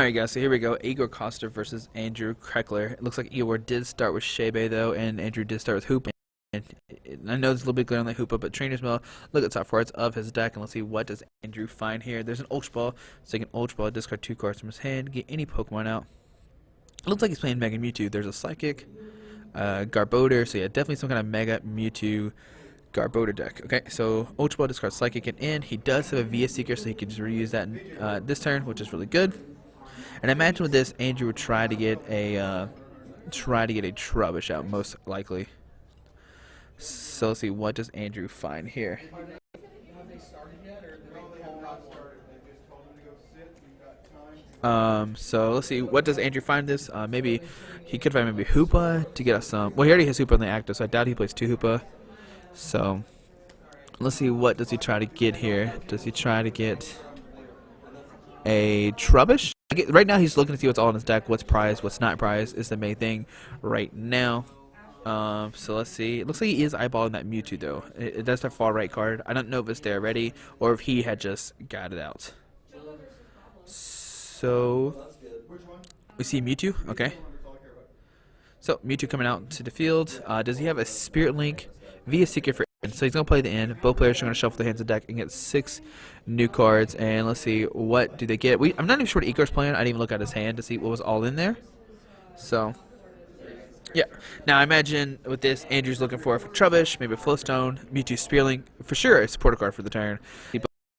Alright guys, so here we go. Igor Costa versus Andrew Kreckler. It looks like Igor did start with Shebe though, and Andrew did start with Hoopa. And I know it's a little bit clear on the Hoopa, but Trainer's Mill, look at the top cards of his deck, and let's see what does Andrew find here. There's an Ultra Ball, so you can Ultra Ball, discard 2 cards from his hand, get any Pokemon out. It looks like he's playing Mega Mewtwo. There's a Psychic, Garbodor, so yeah, definitely some kind of Mega Mewtwo Garbodor deck. Okay, so Ultra Ball, discard Psychic, and in. He does have a VS Seeker, so he can just reuse that in, this turn, which is really good. And I imagine with this, Andrew would try to get a Trubbish out, most likely. So let's see, what does Andrew find here? So let's see, what does Andrew find this? Maybe he could find maybe Hoopa to get us some. Well, he already has Hoopa on the active, so I doubt he plays 2 Hoopa. So let's see, what does he try to get here? Does he try to get a Trubbish? Right now he's looking to see what's all in his deck, what's prized, what's not prized is the main thing right now. So let's see. It looks like he is eyeballing that Mewtwo though. That's the far right card. I don't know if it's there already or if he had just got it out. So we see Mewtwo. Okay. So Mewtwo coming out to the field. Does he have a Spirit Link via Seeker for end? So he's gonna play the end. Both players are gonna shuffle the hands of the deck and get 6 new cards. And let's see, what do they get? I'm not even sure what Igor's playing. I didn't even look at his hand to see what was all in there. So yeah. Now I imagine with this, Andrew's looking for Trubbish, maybe a Flowstone, Mewtwo Spearlink, for sure a supporter card for the turn.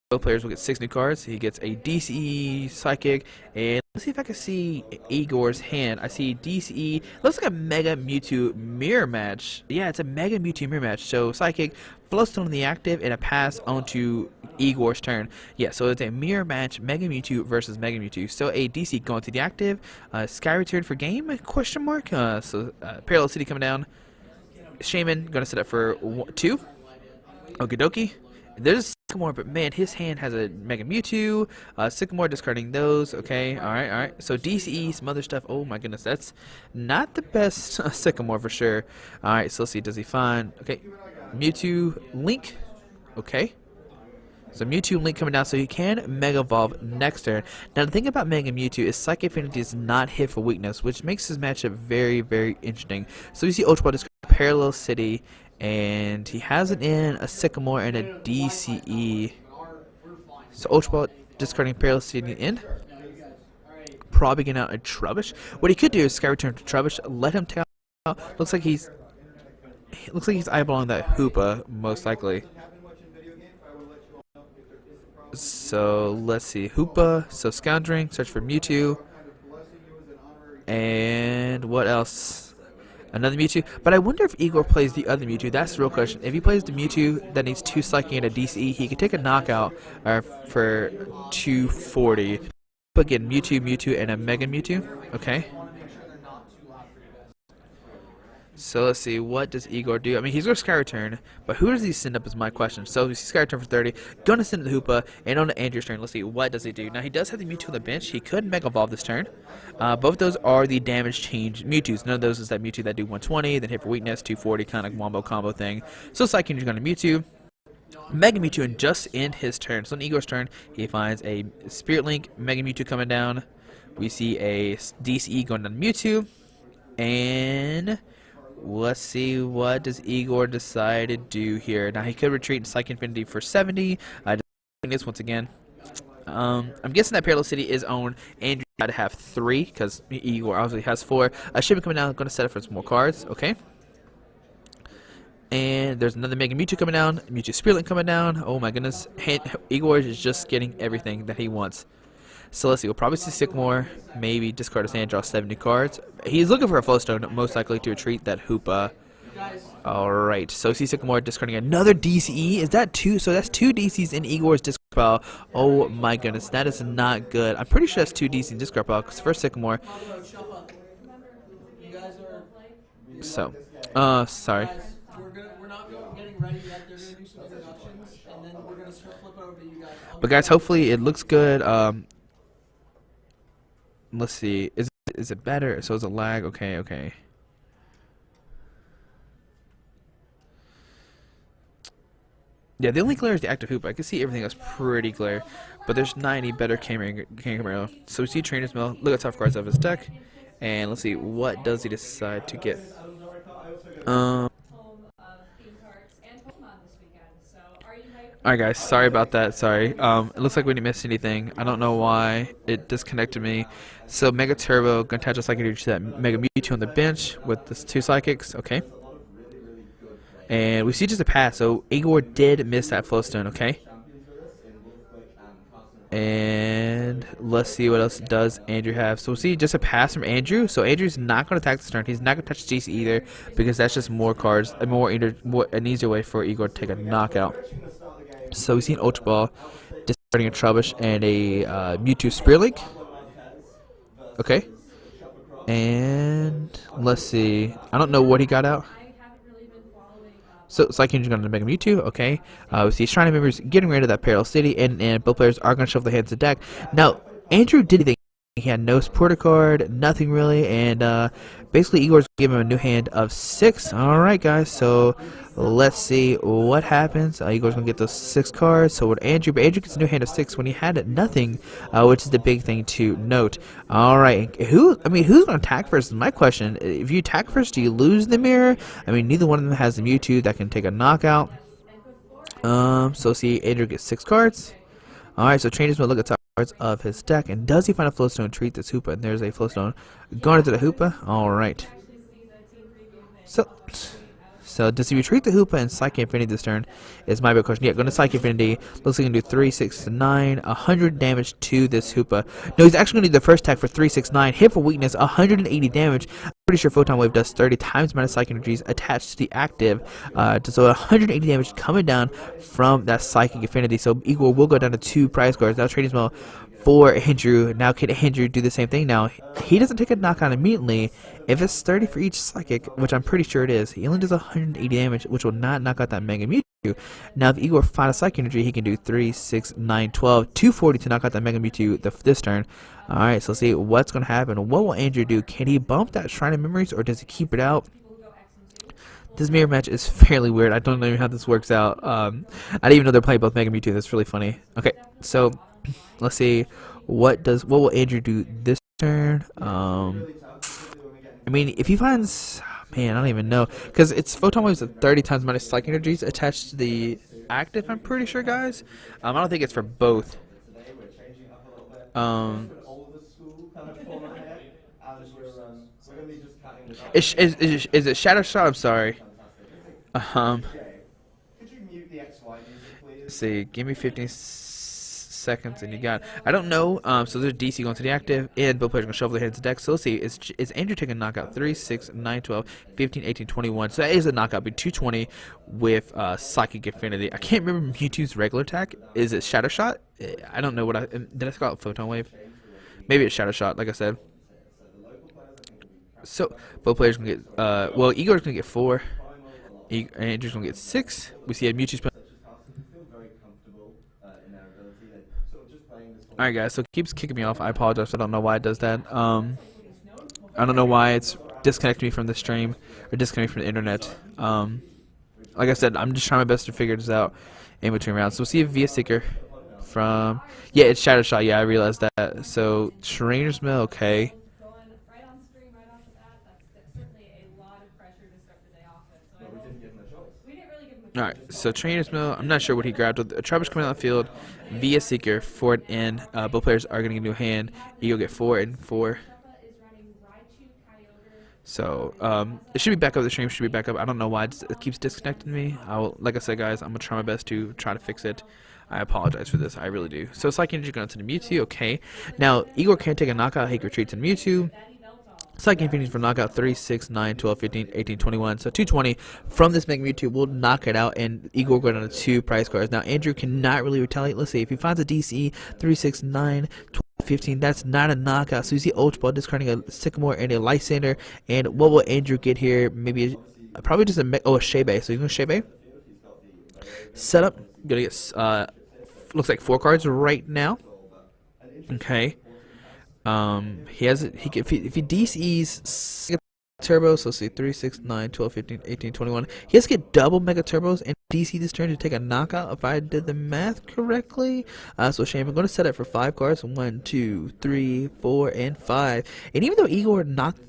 Both players will get 6 new cards. He gets a DCE, Psychic, and let's see if I can see Igor's hand. I see DCE. Looks like a Mega Mewtwo mirror match. Yeah, it's a Mega Mewtwo mirror match. So Psychic, Flowstone in the active, and a pass onto Igor's turn. Yeah, so it's a mirror match, Mega Mewtwo versus Mega Mewtwo. So a DC going to the active, Sky Return for game, question mark. Parallel City coming down. Shaman gonna set up for 2. Okie dokie. There's Sycamore, but man, his hand has a Mega Mewtwo. Sycamore discarding those. Okay, alright, alright. So DCE, some other stuff. Oh my goodness, that's not the best Sycamore for sure. Alright, so let's see, does he find, okay, Mewtwo Link. Okay. So Mewtwo Link coming down, so he can Mega Evolve next turn. Now the thing about Mega Mewtwo is Psychic Affinity does not hit for weakness, which makes his matchup very, very interesting. So you see Ultra Ball discard Parallel City, and he has it in a Sycamore and a DCE. So Ultra Ball discarding Parallel City in. Probably getting out a Trubbish. What he could do is Sky Return to Trubbish, let him take out. Looks like he's eyeballing that Hoopa, most likely. So let's see, Hoopa, so Scoundering, search for Mewtwo, and what else? Another Mewtwo, but I wonder if Igor plays the other Mewtwo. That's the real question. If he plays the Mewtwo that needs 2 Psychic and a DCE, he could take a knockout for 240. But again, Mewtwo, and a Mega Mewtwo. Okay. So let's see, what does Igor do? I mean, he's going to Sky Return, but who does he send up is my question. So we see Sky Return for 30, going to send the Hoopa, and on to Andrew's turn. Let's see, what does he do? Now, he does have the Mewtwo on the bench. He could Mega Evolve this turn. Both those are the damage change Mewtwo's. None of those is that Mewtwo that do 120, then hit for weakness, 240, kind of wombo combo thing. So Psychic is going to Mewtwo. Mega Mewtwo, and just in his turn. So on Igor's turn, he finds a Spirit Link, Mega Mewtwo coming down. We see a DCE going down to Mewtwo, and let's see, what does Igor decide to do here? Now he could retreat in Psychic Infinity for 70. This once again. I'm guessing that Parallel City is owned. Andrew had to have 3 because Igor obviously has 4. Shipment coming down, going to set up for some more cards. Okay. And there's another Mega Mewtwo coming down. Mewtwo Spirit Link coming down. Oh my goodness. Igor is just getting everything that he wants. So let's see, we'll probably see Sycamore, maybe discard his hand, draw 70 cards. He's looking for a Flowstone, most likely to retreat that Hoopa. Alright, so see Sycamore discarding another DCE. Is that 2? So that's 2 DCs in Igor's discard pile. Oh my goodness, that is not good. I'm pretty sure that's 2 DCs in discard pile, because first Sycamore. So, sorry. But guys, hopefully it looks good. Let's see. Is it better? So it's a lag. Okay, okay. Yeah, the only glare is the active hoop. I can see everything else pretty glare, but there's 90 better camera. So we see Trainer's Mill. Look at top cards of his deck, and let's see what does he decide to get. Um. Alright guys, sorry about that, sorry. It looks like we didn't miss anything. I don't know why it disconnected me. So Mega Turbo, gonna attach a Psychic Energy to that Mega Mewtwo on the bench with the 2 Psychics, okay. And we see just a pass, so Igor did miss that Flowstone, okay. And let's see what else does Andrew have. So we'll see just a pass from Andrew. So Andrew's not going to attack this turn. He's not going to touch GC either because that's just more cards, an easier way for Igor to take a knockout. So we've seen Ultra Ball, discarding a Trubbish and a Mewtwo Spear Link. Okay. And let's see. I don't know what he got out. So Psychic Energy going to Mega Mewtwo, okay. We see Shrine of Members getting rid of that Parallel City, and both players are going to shuffle their hands to deck. Now, Andrew did anything. He had no supporter card, nothing really, and basically Igor's giving him a new hand of 6. Alright guys, so let's see what happens. Igor's going to get those 6 cards, so with Andrew, but Andrew gets a new hand of 6 when he had nothing, which is the big thing to note. Alright, who's going to attack first is my question. If you attack first, do you lose the mirror? I mean, neither one of them has the Mewtwo that can take a knockout. So see, Andrew gets 6 cards. Alright, so Trainers will look at top cards of his deck, and does he find a Flowstone, treat this Hoopa, and there's a Flowstone going into the Hoopa. Alright. So does he retreat the Hoopa and Psychic Infinity this turn? Is my big question. Yeah, going to Psychic Infinity. Looks like he can do 3, 6, 9, 100 damage to this Hoopa. No, he's actually going to do the first attack for 3, 6, 9. Hit for weakness, 180 damage. I'm pretty sure Photon Wave does 30 times the amount of Psychic Energies attached to the active. So 180 damage coming down from that Psychic Infinity. So Igor will go down to 2 prize cards. Now trading small for Andrew. Now can Andrew do the same thing? Now he doesn't take a knockout immediately. If it's 30 for each Psychic, which I'm pretty sure it is, he only does 180 damage, which will not knock out that Mega Mewtwo. Now if Igor finds a Psychic Energy, he can do 3, 6, 9, 12, 240 to knock out that Mega Mewtwo this turn. Alright, so let's see what's going to happen. What will Andrew do? Can he bump that Shrine of Memories, or does he keep it out? This mirror match is fairly weird. I don't know how this works out. I didn't even know they're playing both Mega Mewtwo. That's really funny. Okay, so let's see what will Andrew do this turn. I mean, if he finds, man, I don't even know, because it's Photon Waves at 30 times minus Psychic Energies attached to the active. I'm pretty sure, guys. I don't think it's for both. Is it Shadow Shot? I'm sorry. Let's see, give me 15 seconds and you got it. I don't know. So there's DC going to the active, and both players are going to shuffle their hands to deck. So let's see, is Andrew taking a knockout? 3, 6, 9, 12, 15, 18, 21. So that is a knockout. Be 220 with Psychic Infinity. I can't remember Mewtwo's regular attack. Is it Shadow Shot? I don't know what did I call it Photon Wave? Maybe it's Shadow Shot, like I said. So both players can get well, Igor's gonna get 4. Andrew's gonna get 6. We see a Mewtwo's. Alright guys, so it keeps kicking me off. I apologize. I don't know why it does that. I don't know why it's disconnecting me from the stream or disconnecting from the internet. Like I said, I'm just trying my best to figure this out in between rounds. So we'll see a VS Seeker from, yeah, it's Shadow Shot. Yeah, I realized that. So Trainer's Mill, okay. Alright, so Trainer's Mill, I'm not sure what he grabbed. With Trubbish coming out the field, VS Seeker, 4 and in. Both players are getting a new hand. You'll get 4 and 4. So, it should be back up. The stream should be back up. I don't know why it keeps disconnecting me. Like I said, guys, I'm going to try my best to try to fix it. I apologize for this. I really do. So, Psychic Energy going to the Mewtwo. Okay. Now, Igor can't take a knockout. He retreats in Mewtwo. Psychic Infinity for knockout 3, 6, 9, 12, 15, 18, 21. So 220 from this Mega Mewtwo will knock it out, and Igor will go down to 2 prize cards. Now Andrew cannot really retaliate. Let's see, if he finds a DC 3, 6, 9, 12, 15, that's not a knockout. So you see Ultra Ball discarding a Sycamore and a Lysander. And what will Andrew get here? Maybe probably just a Shebe. So he's going to Shebe. Setup. Gonna get looks like 4 cards right now. Okay. If he DCs Turbo, so let's see, 3, 6, 9, 12, 15, 18, 21. He has to get double Mega Turbos and DC this turn to take a knockout, if I did the math correctly. So Shane, I'm going to set it for 5 cards. 1, 2, 3, 4, and 5. And even though Igor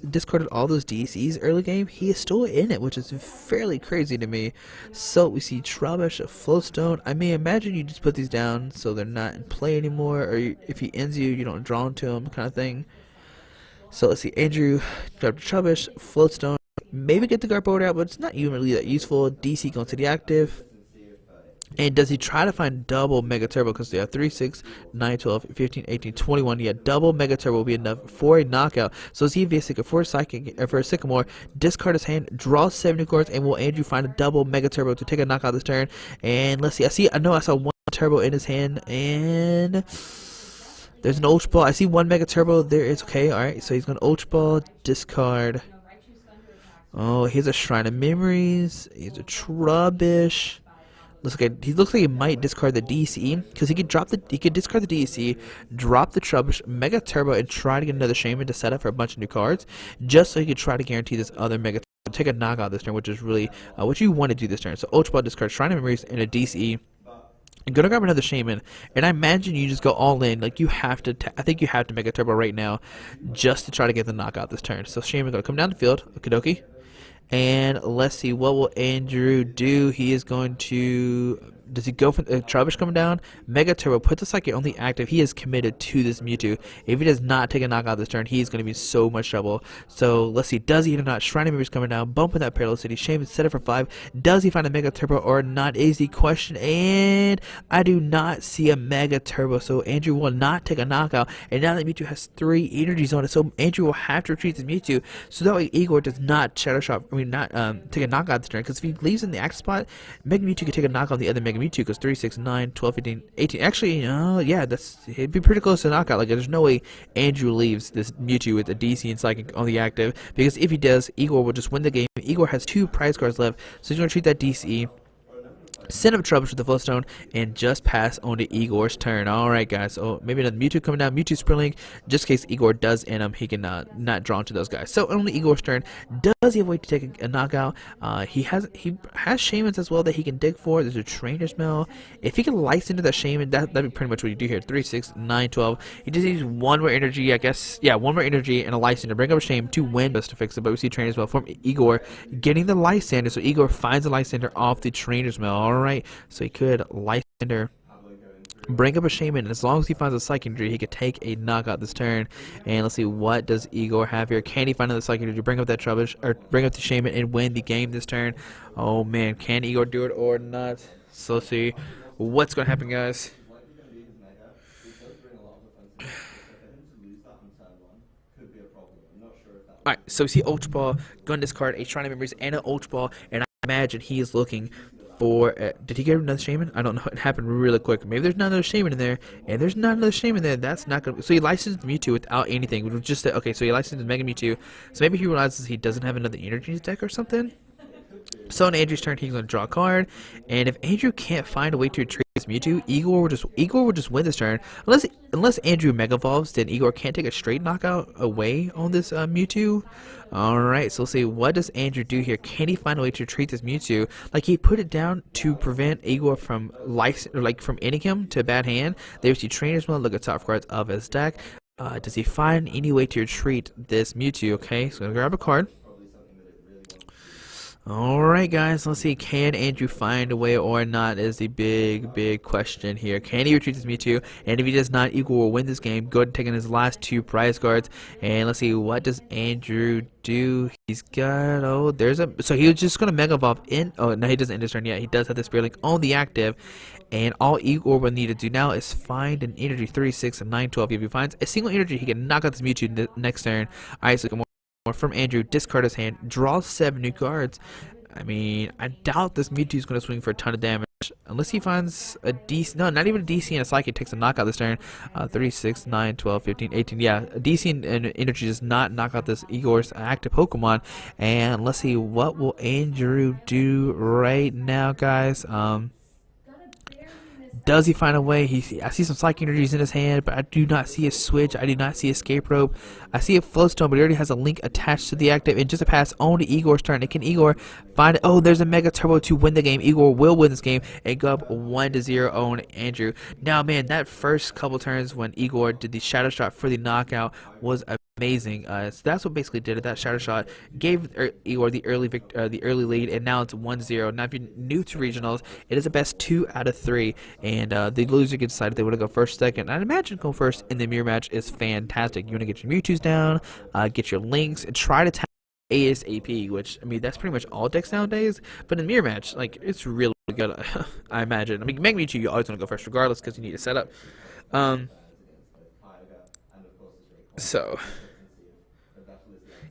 discarded all those DCs early game, he is still in it, which is fairly crazy to me. So we see Trubbish, a Flowstone. I mean, imagine you just put these down so they're not in play anymore, or if he ends you, you don't draw into him, kind of thing. So let's see, Andrew, grab the Trubbish, Floatstone, maybe get the Garbodor out, but it's not even really that useful. DC going to the active. And does he try to find double Mega Turbo? Because they have 3, 6, 9, 12, 15, 18, 21. Yeah, double Mega Turbo will be enough for a knockout. So is he Seeker for a Psychic, for a Sycamore, discard his hand, draw 7 new cards, and will Andrew find a double Mega Turbo to take a knockout this turn? And let's see, I know I saw 1 Turbo in his hand, and there's an Ultra Ball. I see 1 Mega Turbo. There is okay. All right. So he's going to Ultra Ball, discard. Oh, here's a Shrine of Memories. He's a Trubbish. He looks like he might discard the DC because he could discard the DC, drop the Trubbish, Mega Turbo, and try to get another Shaman to set up for a bunch of new cards, just so he could try to guarantee this other Mega Turbo, take a knockout this turn, which is really what you want to do this turn. So Ultra Ball, discard Shrine of Memories, and a DC. I'm gonna grab another Shaman, and I imagine you just go all in. Like you have to, I think you have to make a Turbo right now, just to try to get the knockout this turn. So Shaman gonna come down the field, Okidoki, and let's see what will Andrew do. He is going to. Does he go for Trubbish coming down? Mega Turbo, put the Psychic on the active. He is committed to this Mewtwo. If he does not take a knockout this turn, he's going to be in so much trouble. So let's see, does he hit or not? Shrine of Memories coming down, bumping that Parallel City. Shaman set it for 5. Does he find a Mega Turbo or not is the question. And I do not see a Mega Turbo, so Andrew will not take a knockout. And now that Mewtwo has 3 energies on it, so Andrew will have to retreat this Mewtwo. So that way Igor does not Shadow Shot, not take a knockout this turn. Because if he leaves in the active spot, Mega Mewtwo could take a knockout on the other Mega Mewtwo, because 3, 6, 9, 12, 15, 18. Actually, yeah, it'd be pretty close to knockout. Like, there's no way Andrew leaves this Mewtwo with a DC and Psychic on the active, because if he does, Igor will just win the game. Igor has 2 prize cards left, so he's going to treat that DC, send up Trubbish with the Flowstone, and just pass on to Igor's turn. Alright, guys, so maybe another Mewtwo coming down, Mewtwo Spring, just in case Igor does end him, he can not draw into those guys. So on Igor's turn, does he have a way to take a knockout? He has Shamans as well that he can dig for. There's a Trainer's Mail. If he can license into that Shaman, that'd be pretty much what you do here. 3, 6, 9, 12. He just needs 1 more energy, I guess. Yeah, 1 more energy and a Lysander to bring up a Shaman to win just to fix it. But we see Trainer's Mail from Igor getting the Lysander, so Igor finds the Lysander off the Trainer's Mail. Alright, so he could Lysander, bring up a Shaman, and as long as he finds a Psychic Energy, he could take a knockout this turn. And let's see, what does Igor have here? Can he find another Psychic Energy, bring up that Trubbish, or bring up the Shaman and win the game this turn? Oh man, can Igor do it or not? So let's see what's going to happen, guys. Alright, so we see Ultra Ball, going to discard a Shrine of Memories and an Ultra Ball, and I imagine he is looking for did he get another Shaman? I don't know. It happened really quick. Maybe there's not another Shaman in there, and there's not another Shaman there. That's not good. So he licensed Mewtwo without anything. We just okay. So he licensed Mega Mewtwo. So maybe he realizes he doesn't have another energy in his deck or something. So on Andrew's turn, he's going to draw a card, and if Andrew can't find a way to retrieve his Mewtwo, Igor will just win this turn. Unless Andrew Mega Evolves, then Igor can't take a straight knockout away on this Mewtwo. Alright, so let's see, what does Andrew do here? Can he find a way to treat this Mewtwo? Like, he put it down to prevent Igor from from ending him to a bad hand. There's the Trainer's Mail, look at top cards of his deck. Does he find any way to retreat this Mewtwo? Okay, so I'm gonna grab a card. Alright guys, let's see, can Andrew find a way or not is the big question here. Can he retreat this Mewtwo? And if he does not, Igor will win this game. Go ahead and take in his last 2 prize cards. And let's see, what does Andrew do? He's got, so he was just going to Mega Evolve in, no, he doesn't end his turn yet. He does have the Spirit Link on the active. And all Igor will need to do now is find an energy, 3, 6, and 9, 12. If he finds a single energy, he can knock out this Mewtwo next turn. Alright, so from Andrew, discard his hand, draw 7 new cards. I mean, I doubt this Mewtwo is going to swing for a ton of damage. Unless he finds a DC, no, not even a DC and a Psychic takes a knockout this turn. 3, 6, 9, 12, 15, 18, yeah. A DC and energy does not knock out this Igor's active Pokemon. And let's see, what will Andrew do right now, guys? Does he find a way? I see some psychic energies in his hand, but I do not see a switch. I do not see escape rope. I see a flowstone, but he already has a link attached to the active. And just a pass on to Igor's turn. And can Igor find it? Oh, there's a Mega Turbo to win the game. Igor will win this game and go up 1-0 on Andrew. Now, man, that first couple turns when Igor did the Shadow Shot for the knockout was amazing. So that's what basically did it. That Shadow Shot gave Igor the early lead, and now it's 1-0. Now, if you're new to regionals, it is a best 2 out of 3, and the loser gets decided if they want to go first, second. I'd imagine going first in the mirror match is fantastic. You want to get your Mewtwo's down, get your links, and try to tap ASAP, which, I mean, that's pretty much all decks nowadays. But in mirror match, like, it's really good, I imagine. I mean, Mega Mewtwo, you always want to go first regardless because you need a setup. So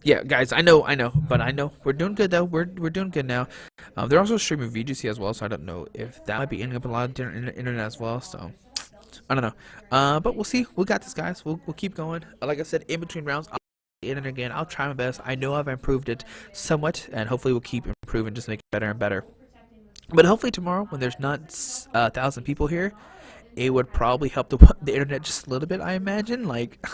yeah, guys, I know, but I know we're doing good though. We're doing good now. They're also streaming VGC as well, so I don't know if that might be ending up a lot of different internet as well. So I don't know. But we'll see. We got this, guys. We'll keep going. Like I said, in between rounds, I'll the internet again. I'll try my best. I know I've improved it somewhat, and hopefully we'll keep improving, just make it better and better. But hopefully tomorrow, when there's not 1,000 people here, it would probably help the internet just a little bit, I imagine. Like,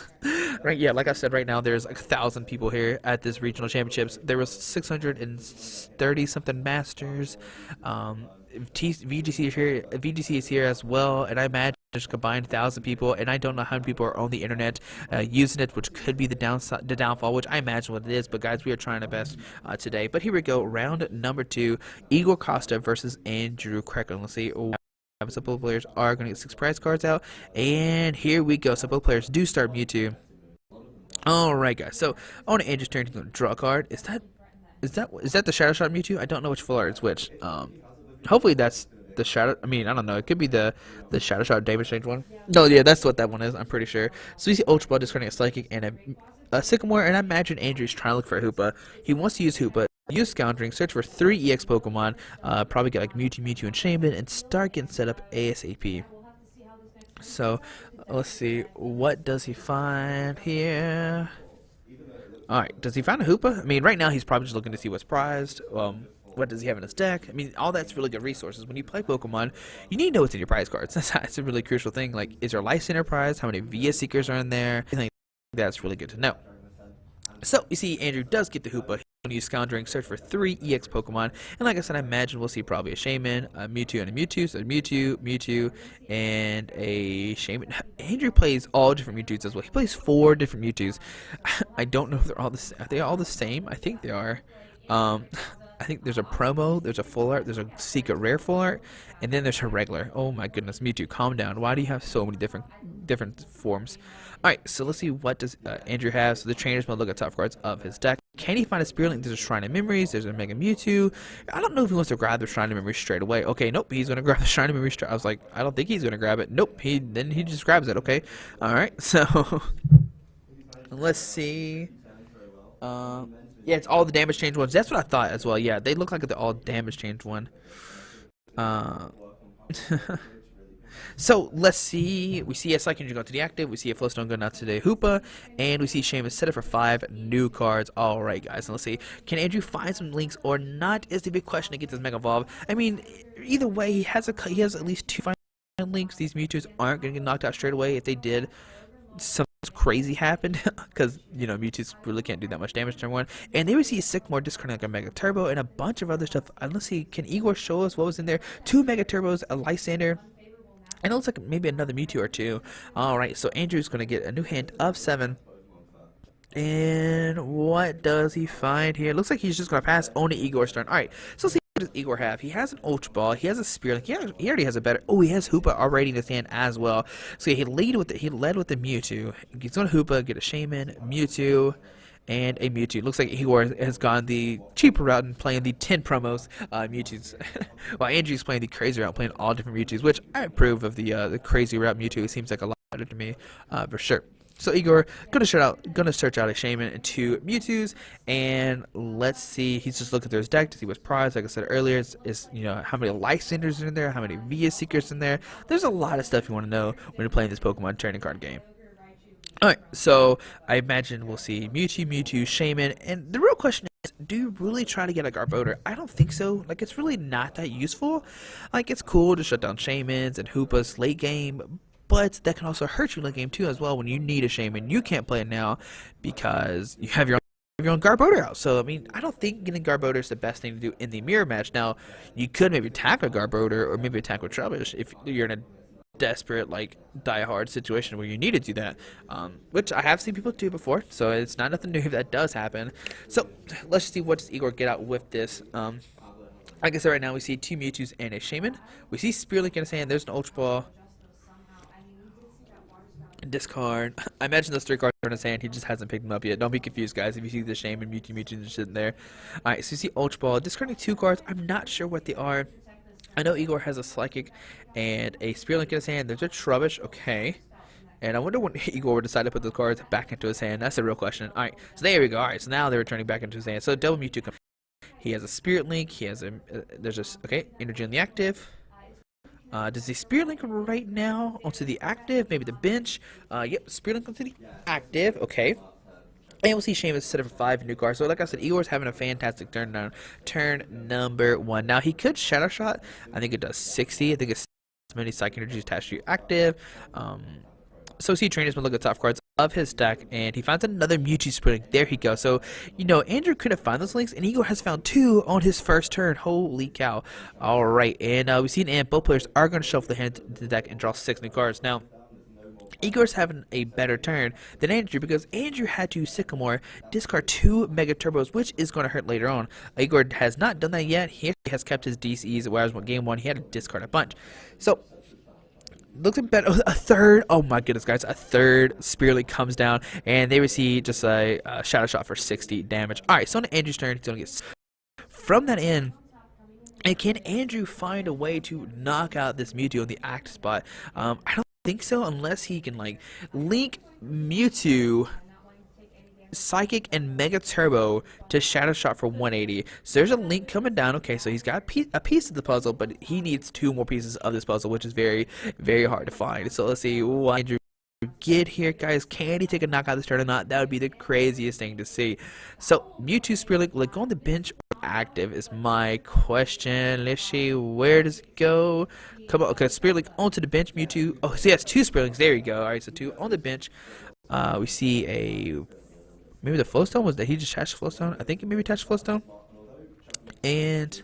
right? Yeah, like I said, right now there's like 1,000 people here at this regional championships. There was 630 something masters. VGC is here. VGC is here as well, and I imagine there's combined 1,000 people, and I don't know how many people are on the internet using it, which could be the downfall, which I imagine what it is. But guys, we are trying our best today. But here we go, round number 2: Igor Costa versus Andrew Kreckler. Let's see. So both players are going to get 6 prize cards out, and here we go. So both players do start Mewtwo. All right, guys. So on Andrew's turn, he's going to draw a card. Is that the Shadow Shot Mewtwo? I don't know which full art is which. Hopefully that's the Shadow. I mean, I don't know. It could be the Shadow Shot damage change one. No, yeah, that's what that one is. I'm pretty sure. So we see Ultra Ball discarding a Psychic and a Sycamore, and I imagine Andrew's trying to look for a Hoopa. He wants to use Hoopa. Use Scoundring, search for 3 EX Pokemon, probably get like Mewtwo, and Shaman, and start getting set up ASAP. So, let's see, what does he find here? Alright, does he find a Hoopa? I mean, right now he's probably just looking to see what's prized. What does he have in his deck? I mean, all that's really good resources. When you play Pokemon, you need to know what's in your prize cards. That's a really crucial thing. Like, is there Life Center prize? How many VS Seekers are in there? I think that's really good to know. So, you see, Andrew does get the Hoopa. He's going to use Scoundring, search for 3 EX Pokemon. And like I said, I imagine we'll see probably a Shaman, a Mewtwo, and a Mewtwo. So, Mewtwo, and a Shaman. Andrew plays all different Mewtwo's as well. He plays 4 different Mewtwo's. I don't know if they're all are they all the same? I think they are. I think there's a promo, there's a full art, there's a secret rare full art, and then there's a regular. Oh my goodness, Mewtwo, calm down. Why do you have so many different forms? Alright, so let's see what does Andrew have. So the trainers will look at top cards of his deck. Can he find a Spirit Link? There's a Shrine of Memories, there's a Mega Mewtwo. I don't know if he wants to grab the Shrine of Memories straight away. Okay, nope, he's going to grab the Shrine of Memories straight. I was like, I don't think he's going to grab it. Nope, then he just grabs it. Okay, alright, so let's see. Yeah, it's all the damage change ones. That's what I thought as well. Yeah, they look like they're all damage change one. So let's see. We see a Psychic go to the active. We see a Flowstone going out to the Hoopa, and we see Shaman set it for 5 new cards. All right, guys. And let's see. Can Andrew find some links or not? Is the big question to get this Mega Evolve. I mean, either way, he has at least 2 final links. These Mewtwo's aren't going to get knocked out straight away. If they did, something crazy happened, because you know Mewtwo really can't do that much damage turn 1, and they would see a Sycamore discarding like a Mega Turbo and a bunch of other stuff. Let's see, can Igor show us what was in there? 2 Mega Turbos, a Lysander, and it looks like maybe another Mewtwo or 2. Alright, so Andrew's going to get a new hint of 7. And what does he find here? Looks like he's just going to pass on to Igor's turn. Alright, so let's see, what does Igor have? He has an Ultra Ball, he has a Spirit Link, he already has a better... Oh, he has Hoopa already in his hand as well. So yeah, he led with the Mewtwo. He's going to Hoopa, get a Shaman, Mewtwo, and a Mewtwo. Looks like Igor has gone the cheaper route and playing the 10 promos Mewtwo's. While Andrew's playing the crazy route, playing all different Mewtwo's, which I approve of the crazy route Mewtwo. It seems like a lot better to me, for sure. So Igor gonna search out a Shaman and 2 Mewtwo's, and let's see. He's just looking through his deck to see what's prized. Like I said earlier, is you know how many Lysanders are in there, how many VS Seekers in there. There's a lot of stuff you want to know when you're playing this Pokemon trading card game. Alright, so I imagine we'll see Mewtwo, Shaman, and the real question do you really try to get a Garbodor? I don't think so. Like, it's really not that useful. Like, it's cool to shut down Shamans and Hoopas late game, but that can also hurt you late game too as well when you need a Shaman. You can't play it now because you have your own Garbodor out. So, I mean, I don't think getting Garbodor is the best thing to do in the mirror match. Now, you could maybe attack a Garbodor or maybe attack with Trubbish if you're in a desperate, like, die-hard situation where you need to do that, which I have seen people do before, so it's not nothing new if that does happen. So let's see what does Igor get out with this. Like I said, right now we see 2 Mewtwo's and a Shaman. We see Spear Link in his hand. There's an Ultra Ball. Discard. I imagine those 3 cards are in his hand. He just hasn't picked them up yet. Don't be confused, guys. If you see the Shaman, Mewtwo just sitting there. Alright, so you see Ultra Ball. Discarding 2 cards. I'm not sure what they are. I know Igor has a Psychic and a Spear Link in his hand. There's a Trubbish. Okay. And I wonder when Igor would decide to put the cards back into his hand. That's a real question. Alright, so there we go. Alright, so now they're returning back into his hand. So double Mewtwo comes. He has a Spirit Link. He has a. There's just. Okay, energy on the active. Does the Spirit Link right now onto the active? Maybe the bench. Yep, Spirit Link onto the active. Okay. And we'll see Seamus set up for 5 new cards. So like I said, Igor's having a fantastic turn now. Turn number 1. Now he could Shadow Shot. I think it does 60. I think it's as many Psychic Energies attached to your active. So see Trainer's been looking at top cards of his deck, and he finds another Mewtwo Spirit Link. There he goes. So, you know, Andrew couldn't find those links, and Igor has found 2 on his first turn. Holy cow. Alright, and we see an and both players are going to shuffle the hand to the deck and draw 6 new cards. Now, Igor's having a better turn than Andrew because Andrew had to Sycamore, discard 2 Mega Turbos, which is going to hurt later on. Igor has not done that yet. He has kept his DCs, whereas in game 1 he had to discard a bunch. So, looks like better. A third, oh my goodness, guys, a third Spirit Link comes down, and they receive just a Shadow Shot for 60 damage. Alright, so on Andrew's turn, he's going to get from that in. And can Andrew find a way to knock out this Mewtwo on the active spot? I don't think so, unless he can like link Mewtwo, Psychic, and Mega Turbo to Shadow Shot for 180. So there's a link coming down. Okay, so he's got a piece of the puzzle, but he needs 2 more pieces of this puzzle, which is very, very hard to find. So let's see what Andrew get here, guys. Can he take a knockout this turn or not? That would be the craziest thing to see. So Mewtwo Spirit Link, will it go on the bench or active is my question. Let's see, where does it go? Come on. Okay, Spirit Link onto the bench. Mewtwo, oh, so he has 2 Spirit Links. There you go. Alright, so 2 on the bench. We see a, maybe the Flowstone, was that he just attached Flowstone? I think he maybe attached Flowstone. And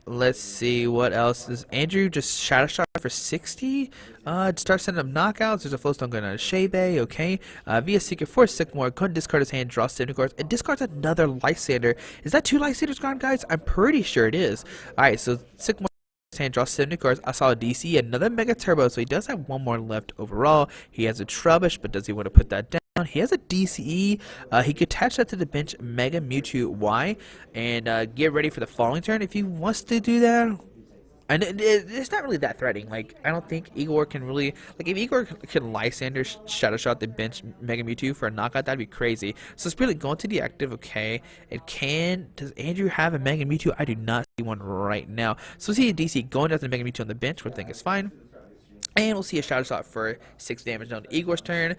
let's see what else. Does Andrew just Shadow Shot for 60? Start sending up knockouts. There's a Flowstone going to Shebe. Okay. Via Secret for Sycamore. Couldn't discard his hand. Draw 70 cards. It discards another Lysander. Is that 2 Lysanders gone, guys? I'm pretty sure it is. Alright, so Sycamore hand, draw 70 cards. I saw a DC, another Mega Turbo, so he does have 1 more left overall. He has a Trubbish, but does he want to put that down? He has a DCE. He could attach that to the bench, Mega Mewtwo Y, and get ready for the following turn if he wants to do that. And it's not really that threatening. Like, I don't think Igor can really, like, if Igor can Lysander Shadow Shot the bench Mega Mewtwo for a knockout, that'd be crazy. So it's really going to the active. Okay, does Andrew have a Mega Mewtwo? I do not see one right now. So we'll see a DC going down to the Mega Mewtwo on the bench, which I think is fine. And we'll see a Shadow Shot for 6 damage on Igor's turn.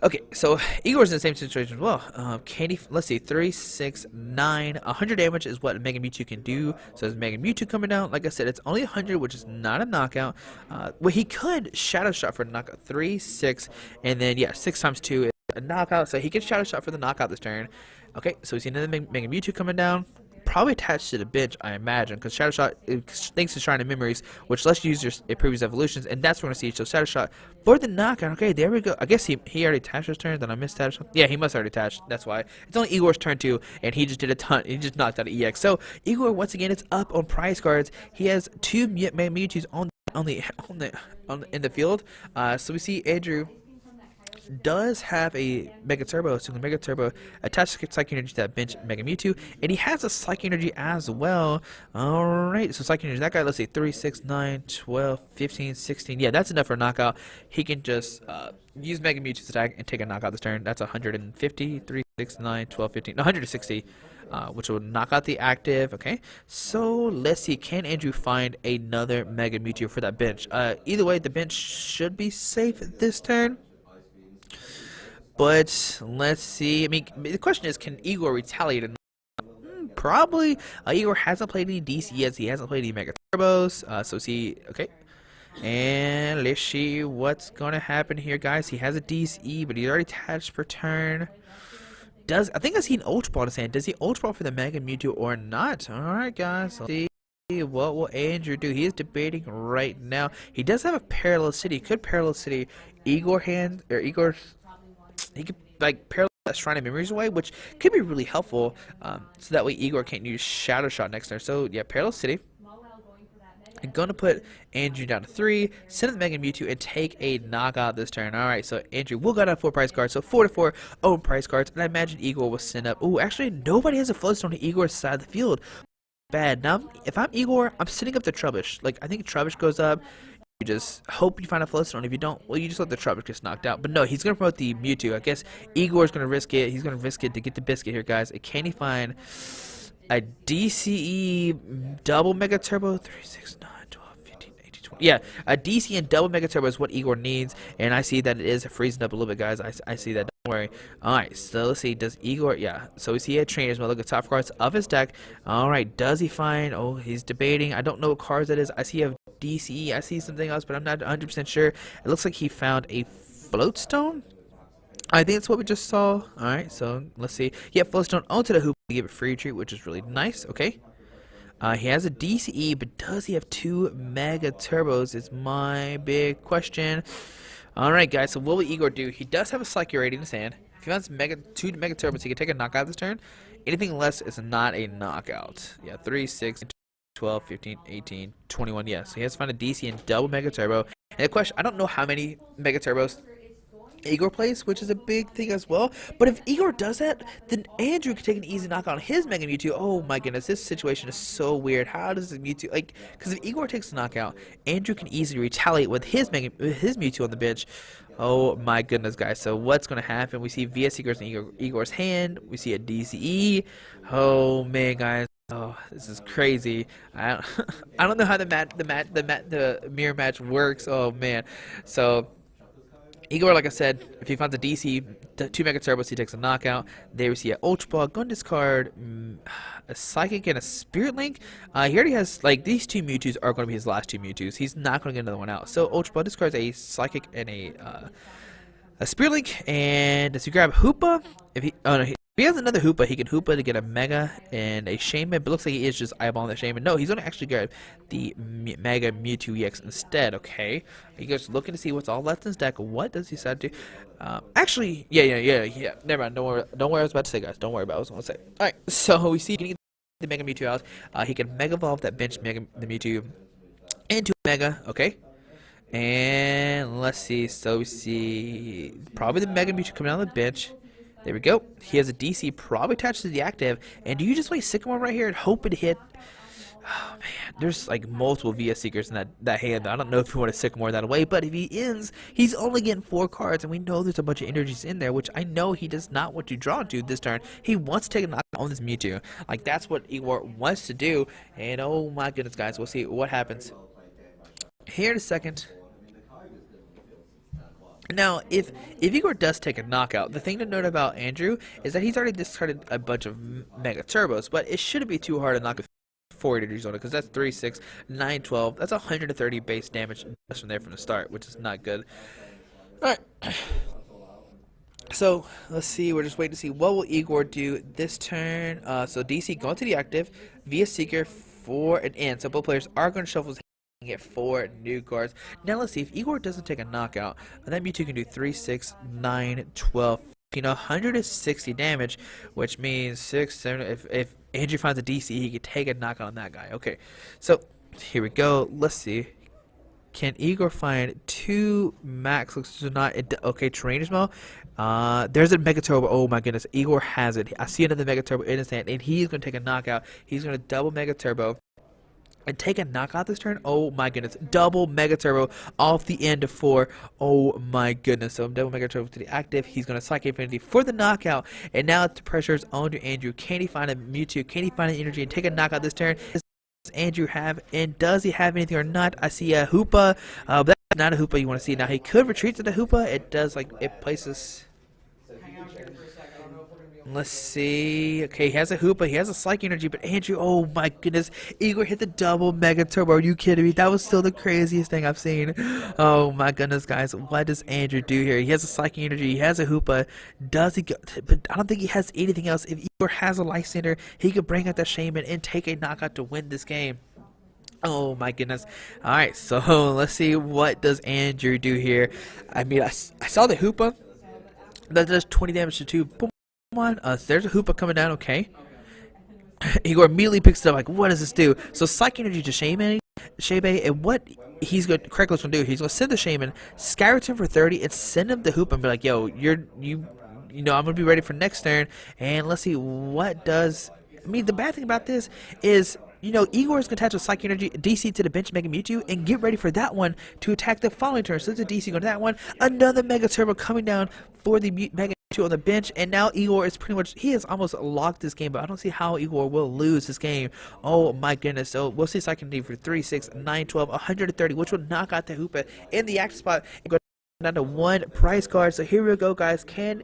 Okay, so Igor's in the same situation as well. Let's see, 3, 6, 9, 100 damage is what Mega Mewtwo can do. So there's Mega Mewtwo coming down. Like I said, it's only 100, which is not a knockout. Well, he could Shadow Shot for a knockout. 3, 6, and then, yeah, 6 times 2 is a knockout. So he can Shadow Shot for the knockout this turn. Okay, so we see another Mega Mewtwo coming down. Probably attached to the bench, I imagine, because Shadow Shot thanks to Shrine of Memories, which lets you use your previous evolutions, and that's what we're going to see. So Shadow Shot for the knockout. Okay, there we go. I guess he already attached his turn. Then I missed Shadow Shot. Yeah, he must already attached. That's why. It's only Igor's turn too, and he just did a ton. He just knocked out an EX. So Igor once again is up on prize cards. He has 2 Mewtwo's in the field. So we see Andrew does have a Mega Turbo, so the Mega Turbo attached Psychic Energy to that bench Mega Mewtwo, and he has a Psychic Energy as well. Alright, so Psychic Energy, that guy, let's see, 3, 6, 9, 12, 15, 16, yeah, that's enough for a knockout. He can just use Mega Mewtwo's attack and take a knockout this turn. That's 150, 3, 6, 9, 12, 15, 160, which will knock out the active. Okay, so let's see, can Andrew find another Mega Mewtwo for that bench? Either way, the bench should be safe this turn. But let's see. I mean, the question is, can Igor retaliate? Probably. Igor hasn't played any DC yet. He hasn't played any Mega Turbos. So see, okay. And let's see what's gonna happen here, guys. He has a DCE, but he's already attached per turn. I think I see an Ultra Ball in his hand. Does he Ultra Ball for the Mega Mewtwo or not? Alright, guys. Let's see what will Andrew do. He is debating right now. He does have a Parallel City. He could Parallel City Igor hand or Igor. He could like parallel that Shrine of Memories away, which could be really helpful. So that way Igor can't use Shadow Shot next turn. So yeah, Parallel City. I'm going to put Andrew down to 3, send the Mega Mewtwo, and take a knockout this turn. Alright, so Andrew will go down 4 prize cards. So 4 to 4 own prize cards. And I imagine Igor will send up. Ooh, actually, nobody has a Floatstone to Igor's side of the field. Bad. Now, if I'm Igor, I'm sending up the Trubbish. Like, I think Trubbish goes up. You just hope you find a Floatstone. If you don't, well, you just let the Trubbish get knocked out. But no, he's going to promote the Mewtwo. I guess Igor's going to risk it. He's going to risk it to get the biscuit here, guys. Can he find a DCE double Mega Turbo? 3, 6, 9. Yeah, a DC and double Mega Turbo is what Igor needs, and I see that it is freezing up a little bit, guys. I see that. Don't worry. Alright, so let's see. Does Igor... Yeah, so we see a Trainers. We'll look at top cards of his deck. Alright, does he find... Oh, he's debating. I don't know what cards that is. I see a DCE. I see something else, but I'm not 100% sure. It looks like he found a Floatstone. I think that's what we just saw. Alright, so let's see. Yeah, Floatstone onto the hoop. Give it free retreat, which is really nice. Okay. He has a DCE, but does he have 2 Mega Turbos is my big question. Alright, guys, so what will Igor do? He does have a Psychic Rating in his hand. If he wants 2 Mega Turbos, he can take a knockout this turn. Anything less is not a knockout. Yeah, 3, 6, 12, 15, 18, 21. Yeah, so he has to find a DC and double Mega Turbo. And the question, I don't know how many Mega Turbos Igor plays, which is a big thing as well. But if Igor does that, then Andrew can take an easy knockout on his Mega Mewtwo. Oh my goodness, this situation is so weird. How does the Mewtwo, like, because if Igor takes a knockout, Andrew can easily retaliate with his Mewtwo on the bench. Oh my goodness, guys. So what's going to happen? We see VS Seekers in Igor's hand. We see a DCE. Oh man, guys. Oh, this is crazy. I don't know how the mirror match works. Oh man. So Igor, like I said, if he finds a DC, 2 Mega Turbos, he takes a knockout. There we see an Ultra Ball, going to discard a Psychic and a Spirit Link. He already has, like, these 2 Mewtwo's are going to be his last 2 Mewtwo's. He's not going to get another one out. So Ultra Ball discards a Psychic and a Spirit Link. And does he grab Hoopa? If he has another Hoopa, he can Hoopa to get a Mega and a Shaman, but it looks like he is just eyeballing the Shaman. No, he's going to actually grab the Mega Mewtwo EX instead, okay? He goes looking to see what's all left in his deck. What does he decide to do? Actually, yeah. Never mind. Don't worry what I was about to say, guys. Don't worry about what I was going to say. Alright, so we see he can get the Mega Mewtwo out. He can Mega Evolve that bench the Mewtwo into Mega, okay? And let's see. So we see probably the Mega Mewtwo coming out of the bench. There we go. He has a DC probably attached to the active. And do you just play Sycamore right here and hope it hit? Oh, man. There's like multiple VS Seekers in that hand. I don't know if you want to Sycamore that away. But if he ends, he's only getting 4 cards. And we know there's a bunch of energies in there, which I know he does not want to draw to this turn. He wants to take a knockout on this Mewtwo. Like, that's what Igor wants to do. And oh my goodness, guys. We'll see what happens here in a second. Now, if Igor does take a knockout, the thing to note about Andrew is that he's already discarded a bunch of Mega Turbos, but it shouldn't be too hard to knock 4 energies on it, because that's 3, 6, 9, 12. That's 130 base damage just from there from the start, which is not good. Alright. So, let's see. We're just waiting to see what will Igor do this turn. So, DC going to the active, VS Seeker for an end. So, both players are going to shuffle his get 4 new cards. Now let's see if Igor doesn't take a knockout. That Mewtwo can do 3, 6, 9, 12, 160 damage, which means 6, 7. If Andrew finds a DC, he can take a knockout on that guy. Okay, so here we go. Let's see. Can Igor find 2 max? Looks not. Okay, Trainers Mall. There's a Mega Turbo. Oh my goodness, Igor has it. I see another Mega Turbo in his hand, and he's going to take a knockout. He's going to double Mega Turbo and take a knockout this turn. Oh my goodness, double Mega Turbo off the end of 4. Oh my goodness. So double Mega Turbo to the active. He's going to Psychic Infinity for the knockout, and now the pressure is on to Andrew. Can he find a Mewtwo? Can he find an energy and take a knockout this turn? Does Andrew have, and does he have anything or not? I see a Hoopa, but that's not a Hoopa you want to see. Now he could retreat to the Hoopa. It does, like, it places. Let's see. Okay, he has a Hoopa. He has a Psychic Energy. But Andrew, oh my goodness. Igor hit the double Mega Turbo. Are you kidding me? That was still the craziest thing I've seen. Oh my goodness, guys. What does Andrew do here? He has a Psychic Energy. He has a Hoopa. Does he go? But I don't think he has anything else. If Igor has a Lysander, he could bring out the Shaman and take a knockout to win this game. Oh my goodness. Alright, so let's see what does Andrew do here. I mean, I saw the Hoopa. That does 20 damage to 2. Boom. Come on, there's a Hoopa coming down, okay. Igor immediately picks it up, like, what does this do? So, Psychic Energy to Shaman, and what he's going to, Craig's going to do, he's going to send the Shaman, Skyroot him for 30, and send him the Hoopa and be like, yo, you know, I'm going to be ready for next turn, and let's see, what does, I mean, the bad thing about this is, you know, Igor is going to attach a Psychic Energy DC to the bench Mega Mewtwo and get ready for that one to attack the following turn. So there's a DC going to that one. Another Mega Turbo coming down for the Mega Mewtwo on the bench. And now Igor is pretty much, he has almost locked this game, but I don't see how Igor will lose this game. Oh my goodness. So we'll see Psychic Energy for 3, 6, 9, 12, 130, which will knock out the Hoopa in the active spot and go down to 1 prize card. So here we go, guys. Can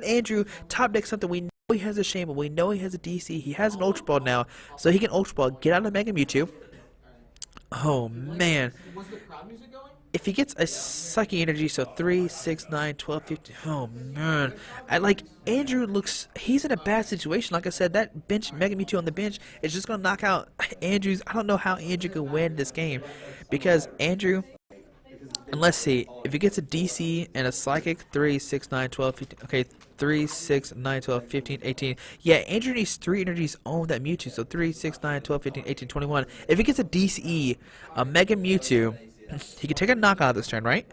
Andrew top deck something? We know he has a Shaman, we know he has a DC, he has an Ultra Ball now, so he can Ultra Ball, get out of Mega Mewtwo. Oh man. If he gets a Psychic Energy, so 3, 6, 9, 12, 15, oh man. Andrew looks, he's in a bad situation. Like I said, that bench, Mega Mewtwo on the bench is just going to knock out Andrew's, I don't know how Andrew can win this game, because Andrew, and let's see, if he gets a DC and a Psychic, 3, 6, 9, 12, 15, okay, 3, 6, 9, 12, 15, 18. Yeah, Andrew needs 3 energies on that Mewtwo, so 3, 6, 9, 12, 15, 18, 21. If he gets a DCE, a Mega Mewtwo, he can take a knockout this turn, right?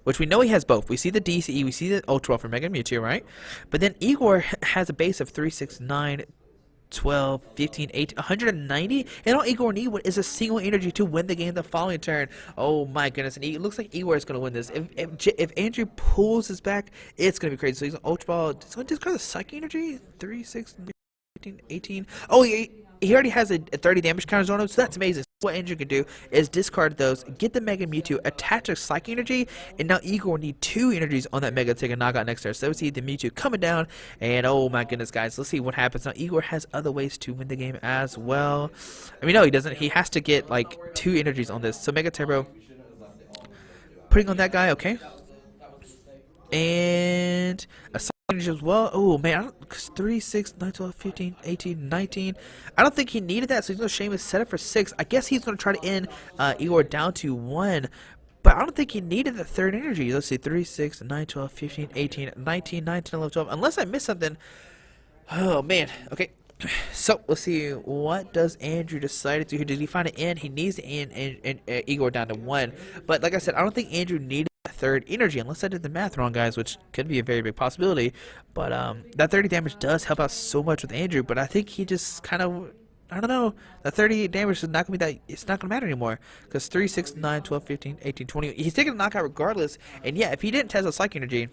Which we know he has both. We see the DCE, we see the Ultra for Mega Mewtwo, right? But then Igor has a base of 3, 6, 9, 12, 15, 18, 190, and all Igor needs is a single energy to win the game the following turn. Oh my goodness, and it looks like Igor is going to win this. If Andrew pulls his back, it's going to be crazy. So he's going to Ultra Ball, he's going to discard the Psychic Energy, 3, 6, 15, 18. Oh, he already has a 30 damage counters on him, so that's amazing. What Andrew can do is discard those, get the Mega Mewtwo, attach a Psychic Energy, and now Igor will need 2 energies on that Mega to take a knockout next turn. So we see the Mewtwo coming down, and oh my goodness, guys, let's see what happens. Now Igor has other ways to win the game as well. I mean, no, he doesn't. He has to get like 2 energies on this. So Mega Turbo, putting on that guy, okay, and a as well. Oh man, 3, 6, 9, 12, 15, 18, 19. I don't think he needed that, so he's going to Shaman set up for 6. I guess he's going to try to end Igor down to 1, but I don't think he needed the 3rd energy. Let's see, 3, 6, 9, 12, 15, 18, 19, 19, 11, 12. Unless I missed something. Oh man, okay. So let's see, what does Andrew decide to do here? Did he find an end? He needs to end and Igor down to 1. But like I said, I don't think Andrew needed 3rd energy, unless I did the math wrong, guys, which could be a very big possibility. But that 30 damage does help out so much with Andrew, but I think he just kind of, I don't know, that 30 damage is not going to be that, it's not going to matter anymore, because 3, 6, 9, 12, 15, 18, 20, he's taking a knockout regardless. And yeah, if he didn't test a Psychic Energy,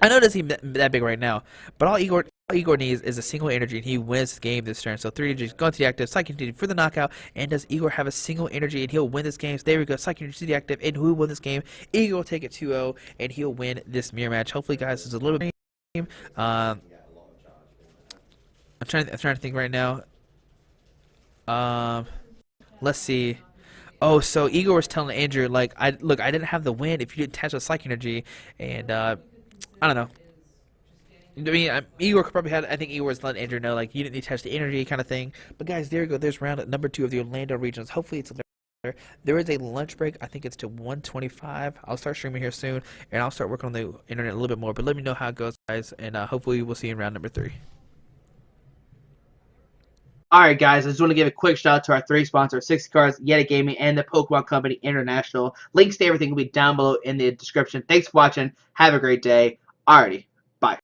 I know it doesn't seem that big right now, but all Igor needs is a single energy, and he wins the game this turn. So 3 energies going to the active, Psychic Energy for the knockout, and does Igor have a single energy, and he'll win this game? So there we go, Psychic Energy to the active, and who will win this game? Igor will take it 2-0, and he'll win this mirror match. Hopefully, guys, this is a little bit game. I'm trying to think right now. Let's see. Oh, so Igor was telling Andrew, like, I didn't have the win if you didn't attach a Psychic Energy, and I don't know. I mean, Igor could probably have, I think Igor was letting Andrew know, like, you didn't need to touch the energy kind of thing. But guys, there you go. There's round number 2 of the Orlando Regionals. Hopefully it's a little better. There is a lunch break. I think it's to 1:25. I'll start streaming here soon, and I'll start working on the internet a little bit more. But let me know how it goes, guys, and hopefully we'll see you in round number 3. Alright guys, I just want to give a quick shout out to our 3 sponsors, 60 Cards, Yeti Gaming, and the Pokemon Company International. Links to everything will be down below in the description. Thanks for watching. Have a great day. Alrighty.